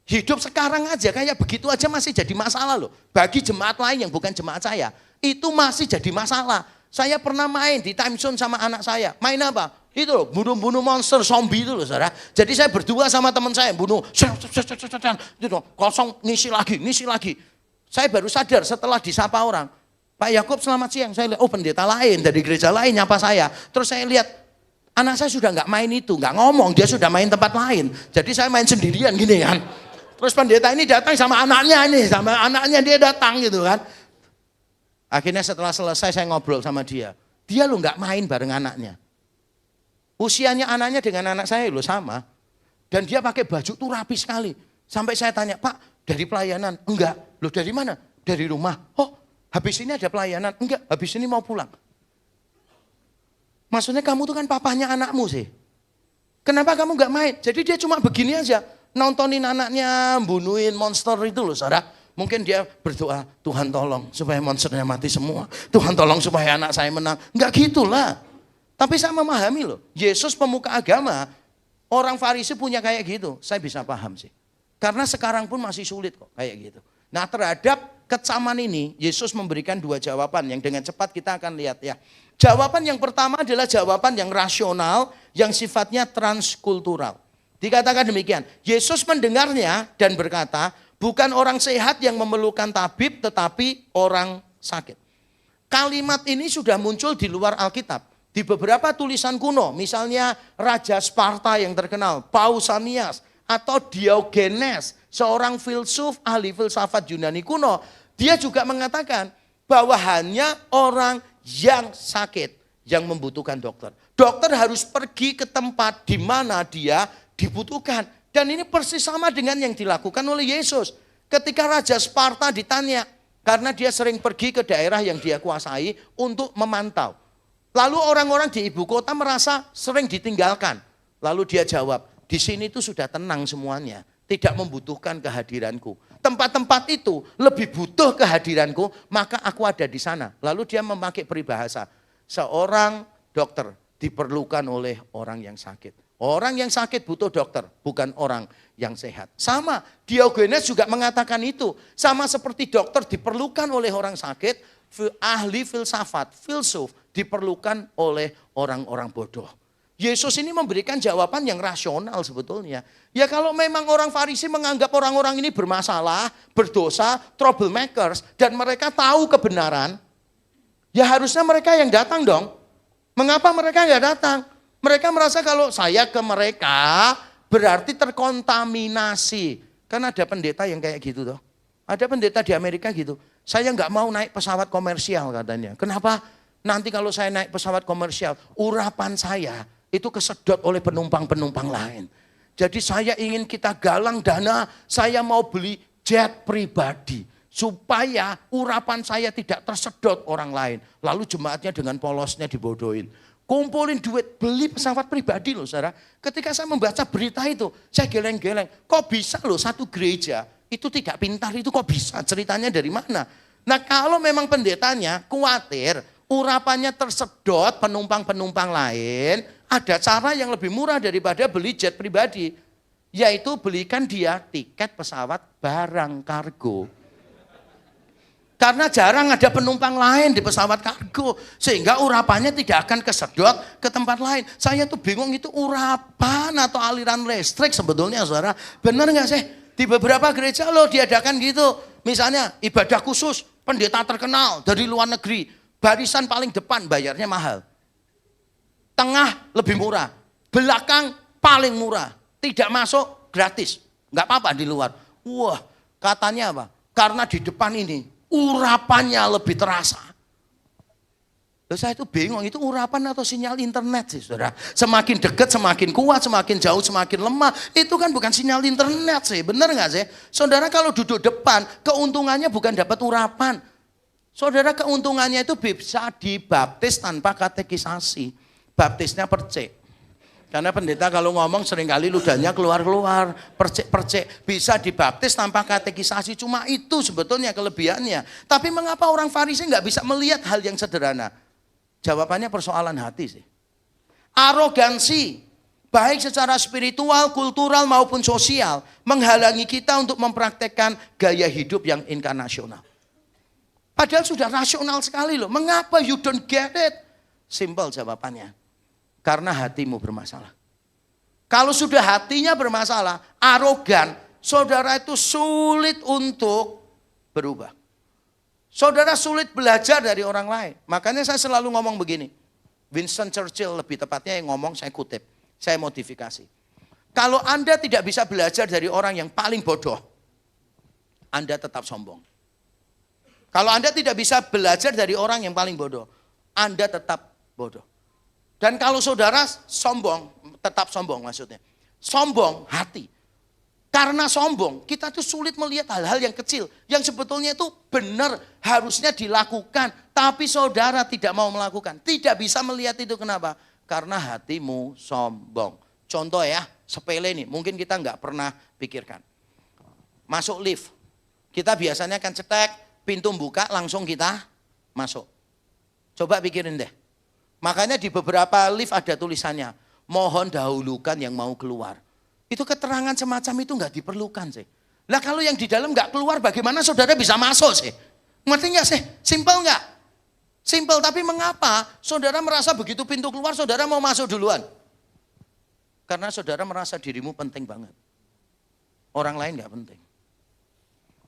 hidup sekarang aja kayak begitu aja masih jadi masalah loh. Bagi jemaat lain yang bukan jemaat saya, itu masih jadi masalah. Saya pernah main di time zone sama anak saya. Main apa? Itu loh, bunuh-bunuh monster, zombie itu loh saudara. Jadi saya berdua sama teman saya bunuh. Itu loh, kosong ngisi lagi. Saya baru sadar setelah disapa orang. Pak Yakub selamat siang. Saya lihat, oh pendeta lain dari gereja lain nyapa saya. Terus saya lihat, anak saya sudah nggak main itu, nggak ngomong, dia sudah main tempat lain. Jadi saya main sendirian gini kan. Terus pendeta ini datang sama anaknya dia datang gitu kan. Akhirnya setelah selesai saya ngobrol sama dia. Dia lo nggak main bareng anaknya. Usianya anaknya dengan anak saya lo sama. Dan dia pakai baju tuh rapi sekali. Sampai saya tanya, Pak dari pelayanan? Enggak. Lo dari mana? Dari rumah. Oh habis ini ada pelayanan? Enggak, habis ini mau pulang. Maksudnya kamu tuh kan papahnya anakmu sih. Kenapa kamu gak main? Jadi dia cuma begini aja. Nontonin anaknya, bunuhin monster itu loh saudara. Mungkin dia berdoa, Tuhan tolong supaya monsternya mati semua. Tuhan tolong supaya anak saya menang. Enggak gitulah. Tapi saya memahami loh. Yesus pemuka agama, orang Farisi punya kayak gitu. Saya bisa paham sih. Karena sekarang pun masih sulit kok kayak gitu. Nah terhadap kecaman ini, Yesus memberikan dua jawaban yang dengan cepat kita akan lihat ya. Jawaban yang pertama adalah jawaban yang rasional, yang sifatnya transkultural. Dikatakan demikian, Yesus mendengarnya dan berkata, bukan orang sehat yang memerlukan tabib, tetapi orang sakit. Kalimat ini sudah muncul di luar Alkitab. Di beberapa tulisan kuno, misalnya Raja Sparta yang terkenal, Pausanias, atau Diogenes, seorang filsuf, ahli filsafat Yunani kuno. Dia juga mengatakan bahwa hanya orang yang sakit yang membutuhkan dokter. Dokter harus pergi ke tempat di mana dia dibutuhkan. Dan ini persis sama dengan yang dilakukan oleh Yesus. Ketika Raja Sparta ditanya, karena dia sering pergi ke daerah yang dia kuasai untuk memantau. Lalu orang-orang di ibu kota merasa sering ditinggalkan. Lalu dia jawab, di sini tuh sudah tenang semuanya. Tidak membutuhkan kehadiranku. Tempat-tempat itu lebih butuh kehadiranku, maka aku ada di sana. Lalu dia memakai peribahasa, seorang dokter diperlukan oleh orang yang sakit. Orang yang sakit butuh dokter, bukan orang yang sehat. Sama, Diogenes juga mengatakan itu. Sama seperti dokter diperlukan oleh orang sakit, ahli filsafat, filsuf diperlukan oleh orang-orang bodoh. Yesus ini memberikan jawaban yang rasional sebetulnya. Ya kalau memang orang Farisi menganggap orang-orang ini bermasalah, berdosa, troublemakers, dan mereka tahu kebenaran, ya harusnya mereka yang datang dong. Mengapa mereka nggak datang? Mereka merasa kalau saya ke mereka, berarti terkontaminasi. Kan ada pendeta yang kayak gitu toh. Ada pendeta di Amerika gitu. Saya nggak mau naik pesawat komersial katanya. Kenapa? Nanti kalau saya naik pesawat komersial, urapan saya itu kesedot oleh penumpang-penumpang lain. Jadi saya ingin kita galang dana, saya mau beli jet pribadi. Supaya urapan saya tidak tersedot orang lain. Lalu jemaatnya dengan polosnya dibodohin. Kumpulin duit, beli pesawat pribadi loh saudara. Ketika saya membaca berita itu, saya geleng-geleng. Kok bisa loh satu gereja, itu tidak pintar, itu kok bisa? Ceritanya dari mana? Nah kalau memang pendetanya khawatir, urapannya tersedot penumpang-penumpang lain, ada cara yang lebih murah daripada beli jet pribadi. Yaitu belikan dia tiket pesawat barang kargo. Karena jarang ada penumpang lain di pesawat kargo. Sehingga urapannya tidak akan kesedot ke tempat lain. Saya tuh bingung itu urapan atau aliran listrik sebetulnya saudara. Benar nggak sih? Di beberapa gereja loh diadakan gitu. Misalnya ibadah khusus, pendeta terkenal dari luar negeri. Barisan paling depan bayarnya mahal. Tengah lebih murah. Belakang paling murah. Tidak masuk gratis. Nggak apa-apa di luar. Wah katanya apa? Karena di depan ini urapannya lebih terasa. Loh, saya itu bingung, itu urapan atau sinyal internet sih saudara. Semakin dekat, semakin kuat, semakin jauh, semakin lemah. Itu kan bukan sinyal internet sih, benar nggak sih? Saudara kalau duduk depan, keuntungannya bukan dapat urapan. Saudara keuntungannya itu bisa dibaptis tanpa katekisasi. Baptisnya percik. Karena pendeta kalau ngomong seringkali ludahnya keluar-keluar, percek-percek. Bisa dibaptis tanpa katekisasi, cuma itu sebetulnya kelebihannya. Tapi mengapa orang Farisi nggak bisa melihat hal yang sederhana? Jawabannya persoalan hati sih. Arogansi, baik secara spiritual, kultural maupun sosial, menghalangi kita untuk mempraktekkan gaya hidup yang inkarnasional. Padahal sudah rasional sekali loh. Mengapa you don't get it? Simple jawabannya. Karena hatimu bermasalah. Kalau sudah hatinya bermasalah, arogan, saudara itu sulit untuk berubah. Saudara sulit belajar dari orang lain. Makanya saya selalu ngomong begini. Winston Churchill lebih tepatnya yang ngomong, saya kutip. Saya modifikasi. Kalau Anda tidak bisa belajar dari orang yang paling bodoh, Anda tetap sombong. Kalau Anda tidak bisa belajar dari orang yang paling bodoh, Anda tetap bodoh. Dan kalau saudara sombong, tetap sombong maksudnya. Sombong hati. Karena sombong, kita tuh sulit melihat hal-hal yang kecil. Yang sebetulnya itu benar, harusnya dilakukan. Tapi saudara tidak mau melakukan. Tidak bisa melihat itu kenapa? Karena hatimu sombong. Contoh ya, sepele nih, mungkin kita nggak pernah pikirkan. Masuk lift, kita biasanya kan cetek, pintu buka langsung kita masuk. Coba pikirin deh. Makanya di beberapa lift ada tulisannya, mohon dahulukan yang mau keluar. Itu keterangan semacam itu nggak diperlukan sih. Lah kalau yang di dalam nggak keluar, bagaimana saudara bisa masuk sih? Ngerti nggak sih? Simpel nggak? Simpel, tapi mengapa saudara merasa begitu pintu keluar, saudara mau masuk duluan? Karena saudara merasa dirimu penting banget. Orang lain nggak penting.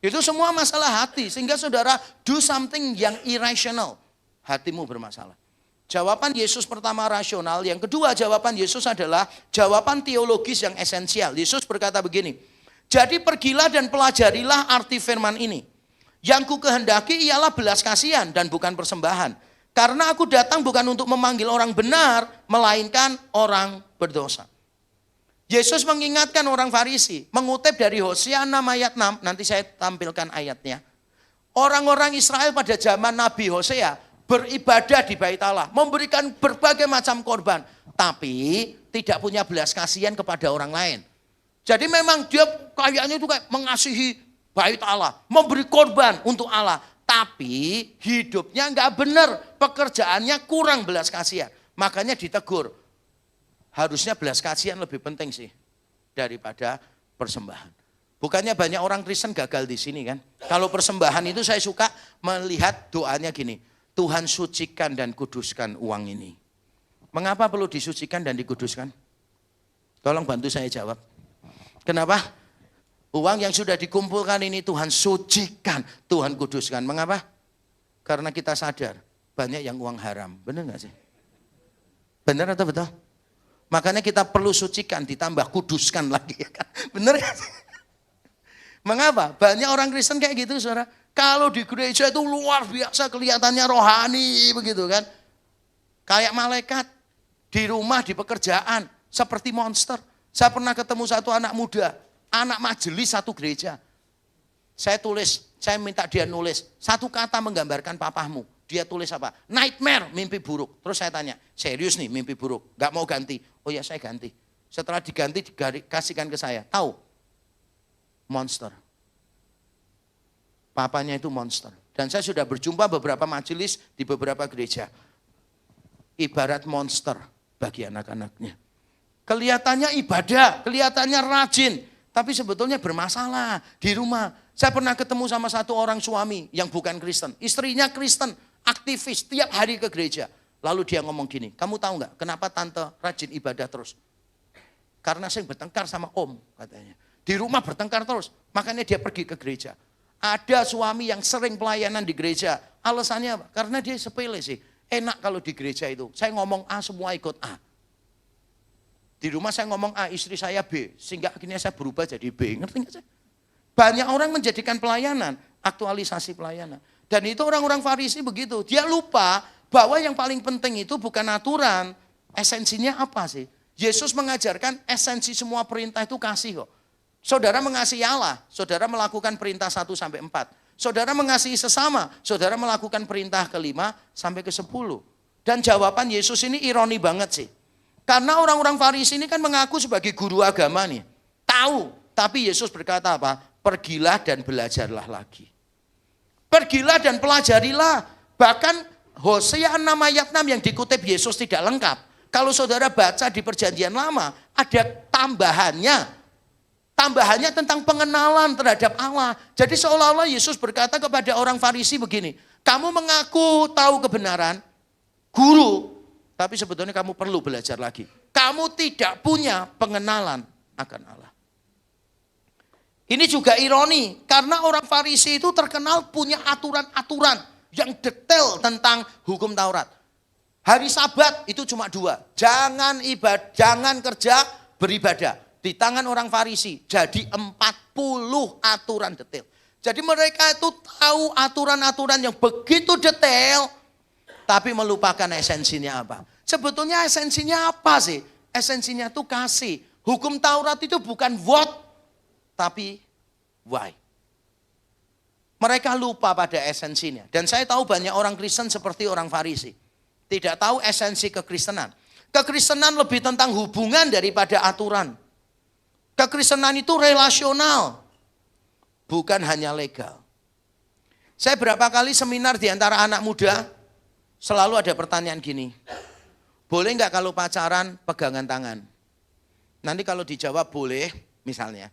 Itu semua masalah hati, sehingga saudara do something yang irrational. Hatimu bermasalah. Jawaban Yesus pertama rasional, yang kedua jawaban Yesus adalah jawaban teologis yang esensial. Yesus berkata begini, jadi pergilah dan pelajarilah arti firman ini. Yang ku kehendaki ialah belas kasihan dan bukan persembahan. Karena aku datang bukan untuk memanggil orang benar, melainkan orang berdosa. Yesus mengingatkan orang Farisi, mengutip dari Hosea 6 ayat 6, nanti saya tampilkan ayatnya. Orang-orang Israel pada zaman Nabi Hosea beribadah di Bait Allah, memberikan berbagai macam korban, tapi tidak punya belas kasihan kepada orang lain. Jadi memang dia kayaknya itu kayak mengasihi Bait Allah, memberi korban untuk Allah, tapi hidupnya nggak benar, pekerjaannya kurang belas kasihan. Makanya ditegur, harusnya belas kasihan lebih penting sih daripada persembahan. Bukannya banyak orang Kristen gagal di sini kan? Kalau persembahan itu saya suka melihat doanya gini. Tuhan sucikan dan kuduskan uang ini. Mengapa perlu disucikan dan dikuduskan? Tolong bantu saya jawab. Kenapa? Uang yang sudah dikumpulkan ini Tuhan sucikan, Tuhan kuduskan. Mengapa? Karena kita sadar banyak yang uang haram. Benar gak sih? Benar atau betul? Makanya kita perlu sucikan, ditambah kuduskan lagi. Ya kan? Bener kan? Mengapa? Banyak orang Kristen kayak gitu, saudara. Kalau di gereja itu luar biasa kelihatannya rohani begitu kan. Kayak malaikat. Di rumah, di pekerjaan, seperti monster. Saya pernah ketemu satu anak muda, anak majelis satu gereja. Saya minta dia nulis, satu kata menggambarkan papahmu. Dia tulis apa? Nightmare, mimpi buruk. Terus saya tanya, serius nih mimpi buruk? Gak mau ganti? Oh ya saya ganti. Setelah diganti, kasihkan ke saya. Tahu? Monster. Papanya itu monster. Dan saya sudah berjumpa beberapa majelis di beberapa gereja. Ibarat monster bagi anak-anaknya. Kelihatannya ibadah, kelihatannya rajin. Tapi sebetulnya bermasalah di rumah. Saya pernah ketemu sama satu orang suami yang bukan Kristen. Istrinya Kristen, aktivis, tiap hari ke gereja. Lalu dia ngomong gini, kamu tahu nggak kenapa tante rajin ibadah terus? Karena saya bertengkar sama om katanya. Di rumah bertengkar terus, makanya dia pergi ke gereja. Ada suami yang sering pelayanan di gereja. Alasannya apa? Karena dia sepele sih. Enak kalau di gereja itu. Saya ngomong A, semua ikut A. Di rumah saya ngomong A, istri saya B. Sehingga akhirnya saya berubah jadi B. Ngerti nggak sih? Banyak orang menjadikan pelayanan, aktualisasi pelayanan. Dan itu orang-orang Farisi begitu. Dia lupa bahwa yang paling penting itu bukan aturan. Esensinya apa sih? Yesus mengajarkan esensi semua perintah itu kasih kok. Saudara mengasihi Allah, saudara melakukan perintah 1-4. Saudara mengasihi sesama, saudara melakukan perintah ke-5 sampai ke-10. Dan jawaban Yesus ini ironi banget sih. Karena orang-orang Farisi ini kan mengaku sebagai guru agama nih. Tahu, tapi Yesus berkata apa? Pergilah dan belajarlah lagi. Pergilah dan pelajarilah. Bahkan Hosea 6 ayat 6 yang dikutip Yesus tidak lengkap. Kalau saudara baca di perjanjian lama, ada tambahannya. Tambahannya tentang pengenalan terhadap Allah. Jadi seolah-olah Yesus berkata kepada orang Farisi begini, kamu mengaku tahu kebenaran, guru, tapi sebetulnya kamu perlu belajar lagi. Kamu tidak punya pengenalan akan Allah. Ini juga ironi, karena orang Farisi itu terkenal punya aturan-aturan yang detail tentang hukum Taurat. Hari Sabat itu cuma 2, jangan kerja, beribadah. Di tangan orang Farisi jadi 40 aturan detail. Jadi mereka itu tahu aturan-aturan yang begitu detail, tapi melupakan esensinya apa. Sebetulnya esensinya apa sih? Esensinya itu kasih. Hukum Taurat itu bukan what, tapi why. Mereka lupa pada esensinya. Dan saya tahu banyak orang Kristen seperti orang Farisi. Tidak tahu esensi kekristenan. Kekristenan lebih tentang hubungan daripada aturan. Kekristenan itu relasional, bukan hanya legal. Saya berapa kali seminar di antara anak muda, selalu ada pertanyaan gini, boleh nggak kalau pacaran pegangan tangan? Nanti kalau dijawab boleh, misalnya,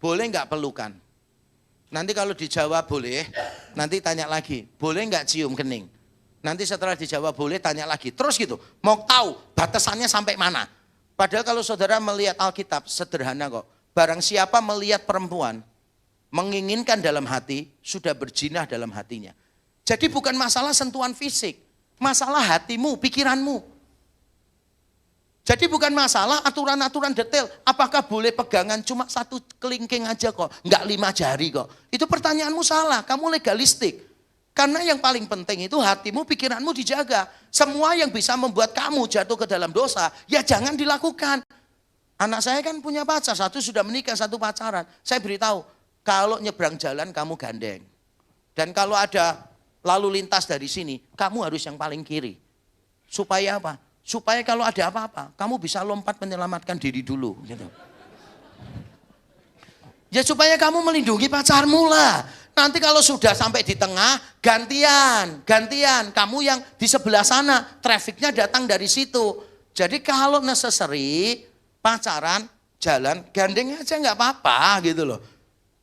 boleh nggak pelukan? Nanti kalau dijawab boleh, nanti tanya lagi, boleh nggak cium kening? Nanti setelah dijawab boleh, tanya lagi, terus gitu, mau tahu batasannya sampai mana? Padahal kalau saudara melihat Alkitab, sederhana kok. Barang siapa melihat perempuan, menginginkan dalam hati, sudah berjinah dalam hatinya. Jadi bukan masalah sentuhan fisik, masalah hatimu, pikiranmu. Jadi bukan masalah aturan-aturan detail, apakah boleh pegangan cuma 1 kelingking aja kok, enggak 5 jari kok. Itu pertanyaanmu salah, kamu legalistik. Karena yang paling penting itu hatimu, pikiranmu dijaga. Semua yang bisa membuat kamu jatuh ke dalam dosa, ya jangan dilakukan. Anak saya kan punya pacar, 1 sudah menikah, 1 pacaran. Saya beritahu, kalau nyebrang jalan kamu gandeng. Dan kalau ada lalu lintas dari sini, kamu harus yang paling kiri. Supaya apa? Supaya kalau ada apa-apa, kamu bisa lompat menyelamatkan diri dulu. Gitu. Ya supaya kamu melindungi pacarmu lah. Nanti kalau sudah sampai di tengah, gantian. Kamu yang di sebelah sana, trafiknya datang dari situ. Jadi kalau necessary, pacaran, jalan, gandeng aja nggak apa-apa gitu loh.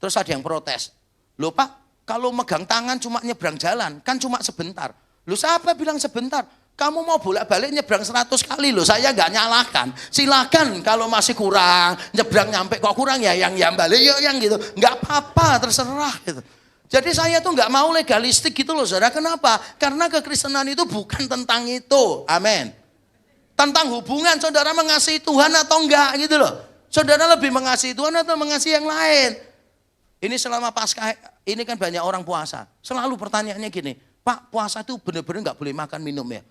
Terus ada yang protes. Loh Pak, kalau megang tangan cuma nyebrang jalan, kan cuma sebentar. Loh siapa bilang sebentar? Kamu mau bolak-balik nyebrang 100 kali loh, saya nggak nyalahkan. Silakan kalau masih kurang, nyebrang nyampe kok kurang ya yang balik yuk yang gitu. Nggak apa-apa, terserah gitu. Jadi saya tuh nggak mau legalistik gitu loh saudara. Kenapa? Karena kekristenan itu bukan tentang itu. Amin. Tentang hubungan saudara mengasihi Tuhan atau enggak gitu loh. Saudara lebih mengasihi Tuhan atau mengasihi yang lain. Ini selama Paskah, ini kan banyak orang puasa. Selalu pertanyaannya gini, Pak, puasa itu benar-benar nggak boleh makan minum ya?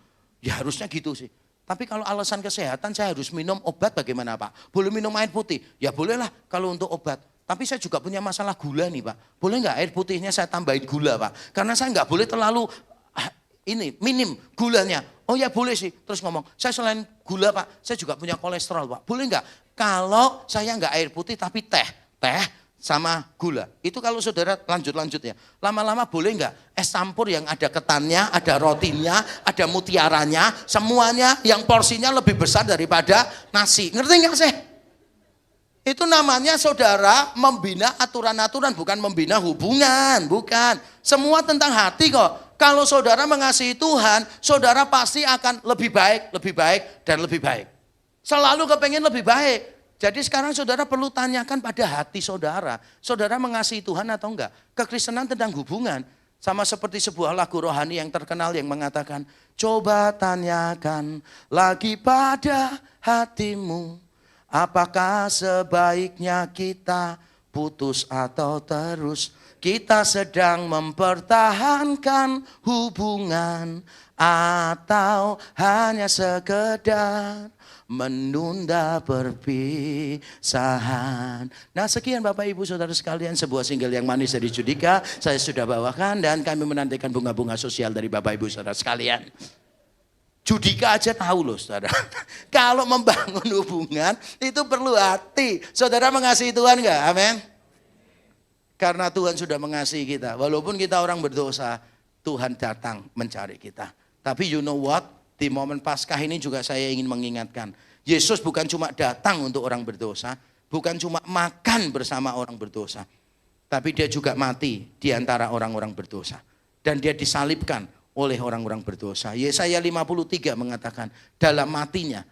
Ya harusnya gitu sih. Tapi kalau alasan kesehatan saya harus minum obat bagaimana Pak? Boleh minum air putih? Ya bolehlah kalau untuk obat. Tapi saya juga punya masalah gula nih Pak. Boleh nggak air putihnya saya tambahin gula Pak? Karena saya nggak boleh terlalu minim gulanya. Oh ya boleh sih. Terus ngomong, saya selain gula Pak, saya juga punya kolesterol Pak. Boleh nggak? Kalau saya nggak air putih tapi teh sama gula. Itu kalau saudara lanjut ya. Lama-lama boleh nggak es campur yang ada ketannya, ada rotinya, ada mutiaranya, semuanya yang porsinya lebih besar daripada nasi. Ngerti nggak sih? Itu namanya saudara membina aturan-aturan, bukan membina hubungan, bukan. Semua tentang hati kok. Kalau saudara mengasihi Tuhan, saudara pasti akan lebih baik, dan lebih baik. Selalu kepengen lebih baik. Jadi sekarang saudara perlu tanyakan pada hati saudara. Saudara mengasihi Tuhan atau enggak? Kekristenan tentang hubungan. Sama seperti sebuah lagu rohani yang terkenal yang mengatakan, coba tanyakan lagi pada hatimu. Apakah sebaiknya kita putus atau terus? Kita sedang mempertahankan hubungan. Atau hanya sekedar menunda perpisahan. Nah sekian Bapak Ibu Saudara sekalian, sebuah single yang manis dari Judika saya sudah bawakan dan kami menantikan bunga-bunga sosial dari Bapak Ibu Saudara sekalian. Judika aja tahu loh saudara. Kalau membangun hubungan itu perlu hati. Saudara mengasihi Tuhan enggak? Amin. Karena Tuhan sudah mengasihi kita. Walaupun kita orang berdosa, Tuhan datang mencari kita. Tapi you know what? Di momen Paskah ini juga saya ingin mengingatkan. Yesus bukan cuma datang untuk orang berdosa. Bukan cuma makan bersama orang berdosa. Tapi dia juga mati di antara orang-orang berdosa. Dan dia disalibkan oleh orang-orang berdosa. Yesaya 53 mengatakan dalam matinya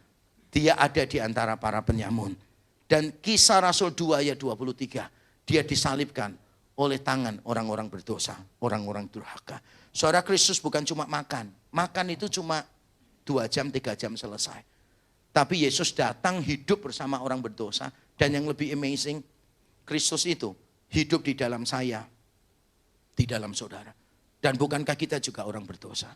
dia ada di antara para penyamun. Dan Kisah Rasul 2 ayat 23 dia disalibkan oleh tangan orang-orang berdosa, orang-orang durhaka. Saudara, Kristus bukan cuma makan. Makan itu cuma 2 jam, 3 jam selesai. Tapi Yesus datang hidup bersama orang berdosa. Dan yang lebih amazing, Kristus itu hidup di dalam saya, di dalam saudara. Dan bukankah kita juga orang berdosa?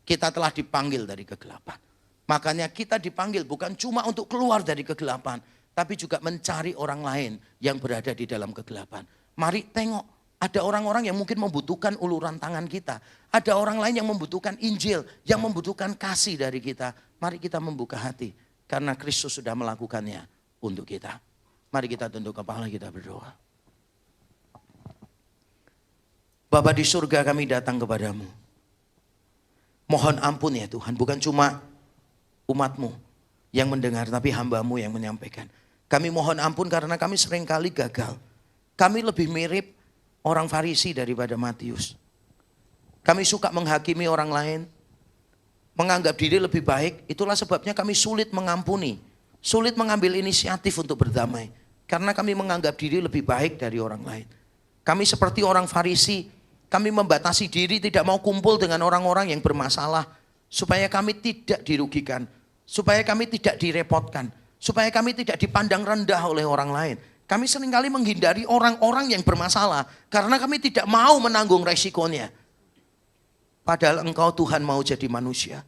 Kita telah dipanggil dari kegelapan. Makanya kita dipanggil bukan cuma untuk keluar dari kegelapan, tapi juga mencari orang lain yang berada di dalam kegelapan. Mari tengok, ada orang-orang yang mungkin membutuhkan uluran tangan kita. Ada orang lain yang membutuhkan Injil, yang membutuhkan kasih dari kita. Mari kita membuka hati, karena Kristus sudah melakukannya untuk kita. Mari kita tunduk kepala, kita berdoa. Bapa di surga, kami datang kepadamu. Mohon ampun ya Tuhan, bukan cuma umatmu yang mendengar, tapi hambamu yang menyampaikan. Kami mohon ampun karena kami seringkali gagal. Kami lebih mirip orang Farisi daripada Matius. Kami suka menghakimi orang lain, menganggap diri lebih baik. Itulah sebabnya kami sulit mengampuni, sulit mengambil inisiatif untuk berdamai. Karena kami menganggap diri lebih baik dari orang lain. Kami seperti orang Farisi, kami membatasi diri, tidak mau kumpul dengan orang-orang yang bermasalah. Supaya kami tidak dirugikan, supaya kami tidak direpotkan, supaya kami tidak dipandang rendah oleh orang lain. Kami seringkali menghindari orang-orang yang bermasalah karena kami tidak mau menanggung resikonya. Padahal Engkau Tuhan mau jadi manusia,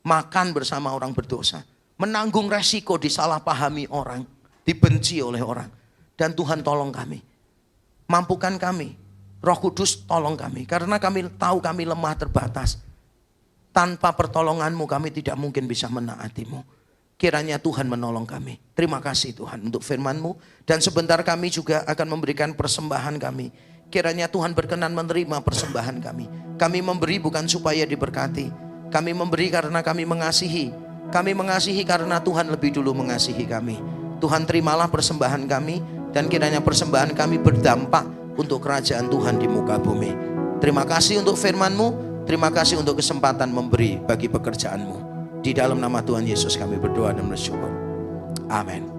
makan bersama orang berdosa, menanggung resiko disalahpahami orang, dibenci oleh orang. Dan Tuhan tolong kami, mampukan kami, Roh Kudus tolong kami, karena kami tahu kami lemah terbatas. Tanpa pertolongan-Mu kami tidak mungkin bisa menaati-Mu. Kiranya Tuhan menolong kami. Terima kasih Tuhan untuk firman-Mu. Dan sebentar kami juga akan memberikan persembahan kami. Kiranya Tuhan berkenan menerima persembahan kami. Kami memberi bukan supaya diberkati. Kami memberi karena kami mengasihi. Kami mengasihi karena Tuhan lebih dulu mengasihi kami. Tuhan terimalah persembahan kami. Dan kiranya persembahan kami berdampak untuk kerajaan Tuhan di muka bumi. Terima kasih untuk firman-Mu. Terima kasih untuk kesempatan memberi bagi pekerjaan-Mu. Di dalam nama Tuhan Yesus kami berdoa dan bersyukur. Amin.